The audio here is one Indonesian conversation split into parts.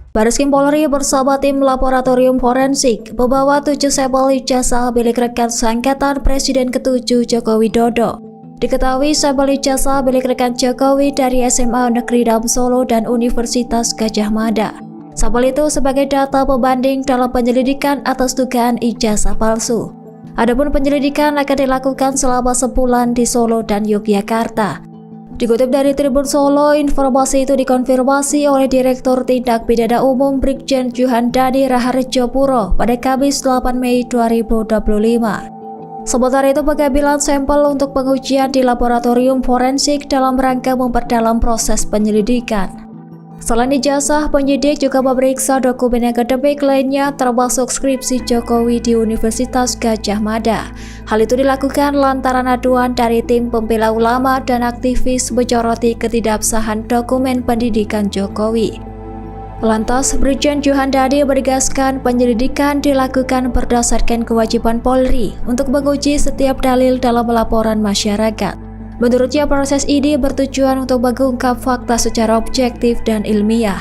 Bareskrim Polri bersama tim laboratorium forensik membawa 7 sampel ijazah milik rekan seangkatan Presiden ke-7 Joko Widodo. Diketahui sampel ijazah milik rekan Jokowi dari SMA Negeri Dam Solo dan Universitas Gadjah Mada. Sampel itu sebagai data pembanding dalam penyelidikan atas dugaan ijazah palsu. Adapun penyelidikan akan dilakukan selama sebulan di Solo dan Yogyakarta. Dikutip dari Tribun Solo, informasi itu dikonfirmasi oleh Direktur Tindak Pidana Umum Brigjen Juhandani Raharjo Puro pada Kamis 8 Mei 2025. Sementara itu, pengambilan sampel untuk pengujian di laboratorium forensik dalam rangka memperdalam proses penyelidikan. Selain ijazah, penyidik juga memeriksa dokumen akademik lainnya termasuk skripsi Jokowi di Universitas Gadjah Mada. Hal itu dilakukan lantaran aduan dari tim pembela ulama dan aktivis menyoroti ketidakabsahan dokumen pendidikan Jokowi. Lantas, Brigjen Juhandani menegaskan penyelidikan dilakukan berdasarkan kewajiban Polri untuk menguji setiap dalil dalam laporan masyarakat. Menurutnya, proses ini bertujuan untuk mengungkap fakta secara objektif dan ilmiah.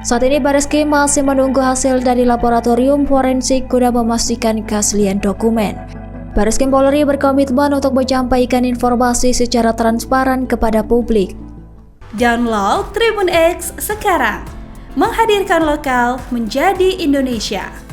Saat ini Bareskrim masih menunggu hasil dari laboratorium forensik guna memastikan keaslian dokumen. Bareskrim Polri berkomitmen untuk menyampaikan informasi secara transparan kepada publik. Download Tribun X sekarang, menghadirkan lokal menjadi Indonesia.